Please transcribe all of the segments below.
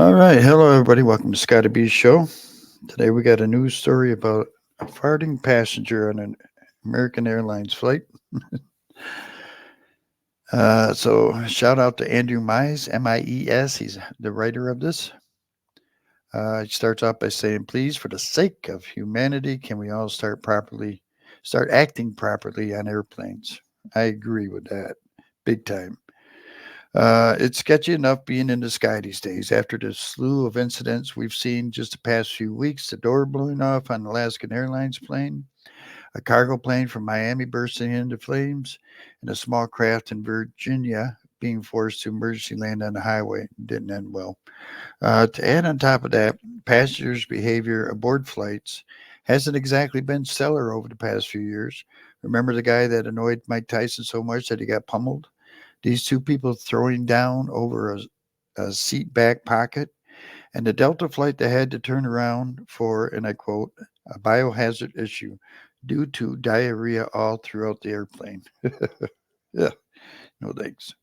All right. Hello, everybody. Welcome to Scotty B's show. Today we got a news story about a farting passenger on an American Airlines flight. So, shout out to Andrew Mize, Mies. He's the writer of this. He starts off by saying, "Please, for the sake of humanity, can we all start acting properly on airplanes?" I agree with that, big time. It's sketchy enough being in the sky these days. After the slew of incidents we've seen just the past few weeks, the door blowing off on an Alaskan Airlines plane, a cargo plane from Miami bursting into flames, and a small craft in Virginia being forced to emergency land on the highway. Didn't end well. To add on top of that, passengers' behavior aboard flights hasn't exactly been stellar over the past few years. Remember the guy that annoyed Mike Tyson so much that he got pummeled? These two people throwing down over a seat back pocket, and the Delta flight that had to turn around for, and I quote, a biohazard issue due to diarrhea all throughout the airplane. Yeah, no thanks.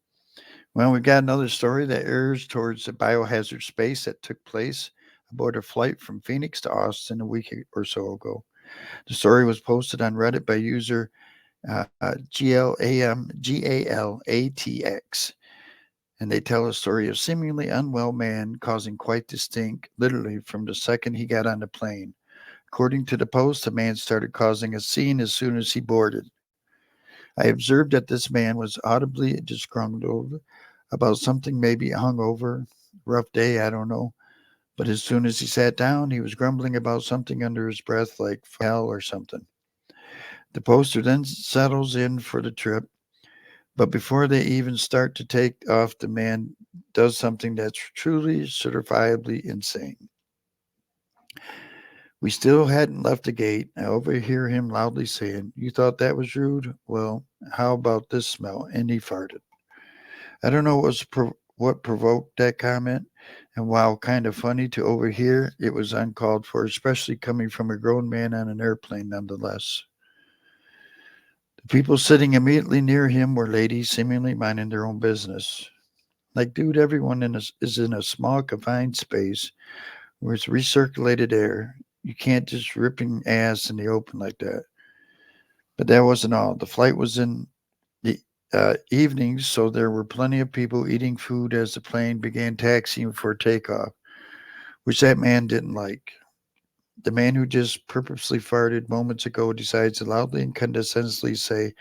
Well, we got another story that errs towards the biohazard space that took place aboard a flight from Phoenix to Austin a week or so ago. The story was posted on Reddit by user GLAMGALATX, and they tell a story of seemingly unwell man causing quite the stink, literally from the second he got on the plane. According to the post, the man started causing a scene as soon as he boarded. I observed that this man was audibly disgruntled about something, maybe hungover, rough day, I don't know. But as soon as he sat down, he was grumbling about something under his breath, like hell or something. The poster then settles in for the trip, but before they even start to take off, the man does something that's truly certifiably insane. We still hadn't left the gate. I overhear him loudly saying, "You thought that was rude? Well, how about this smell?" And he farted. I don't know what provoked that comment, and while kind of funny to overhear, it was uncalled for, especially coming from a grown man on an airplane nonetheless. The people sitting immediately near him were ladies, seemingly minding their own business. Like, dude, everyone is in a small, confined space where it's recirculated air. You can't just ripping ass in the open like that. But that wasn't all. The flight was in the evenings, so there were plenty of people eating food as the plane began taxiing for takeoff, which that man didn't like. The man who just purposely farted moments ago decides to loudly and condescendingly say,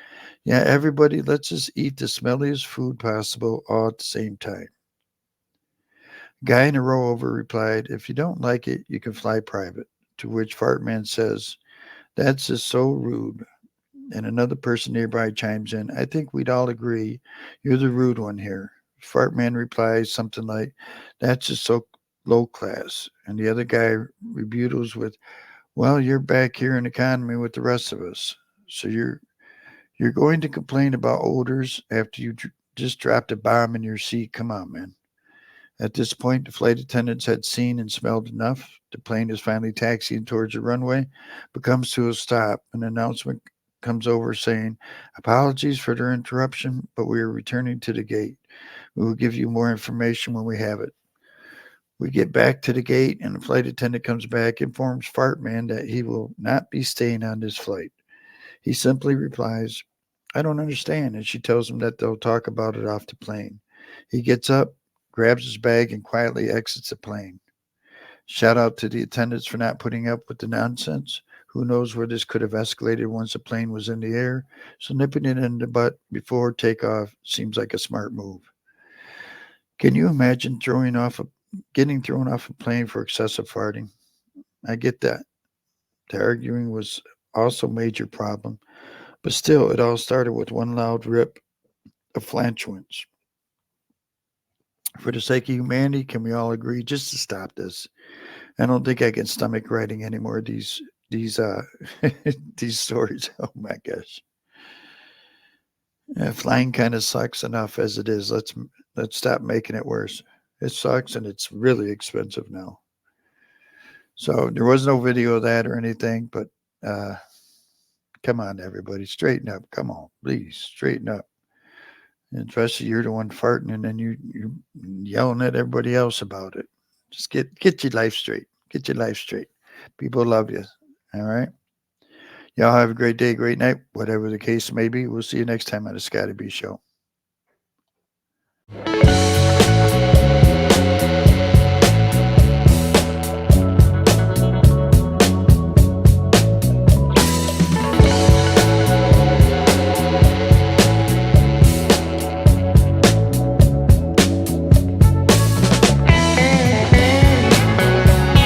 "Yeah, everybody, let's just eat the smelliest food possible all at the same time." Guy in a row over replied, "If you don't like it, you can fly private." To which Fartman says, "That's just so rude." And another person nearby chimes in, "I think we'd all agree you're the rude one here." Fartman replies something like, "That's just so low class." And the other guy rebuttals with, "Well, you're back here in economy with the rest of us. So you're going to complain about odors after you just dropped a bomb in your seat. Come on, man." At this point, the flight attendants had seen and smelled enough. The plane is finally taxiing towards the runway, but comes to a stop. An announcement comes over saying, "Apologies for the interruption, but we are returning to the gate. We will give you more information when we have it." We get back to the gate, and the flight attendant comes back, informs Fartman that he will not be staying on this flight. He simply replies, "I don't understand," and she tells him that they'll talk about it off the plane. He gets up, grabs his bag, and quietly exits the plane. Shout out to the attendants for not putting up with the nonsense. Who knows where this could have escalated once the plane was in the air? So nipping it in the butt before takeoff seems like a smart move. Can you imagine getting thrown off a plane for excessive farting? I get that. The arguing was also a major problem, but still, it all started with one loud rip of flatulence. For the sake of humanity, can we all agree just to stop this? I don't think I can stomach writing any more of these these stories. Oh my gosh. Yeah, flying kind of sucks enough as it is. Let's stop making it worse. It sucks and it's really expensive now. So there was no video of that or anything, but uh come on everybody, straighten up. Come on, please straighten up. And especially you're the one farting and then you yelling at everybody else about it. Just get your life straight. Get your life straight. People love you. All right. Y'all have a great day, great night, whatever the case may be. We'll see you next time on the Scotty B Show.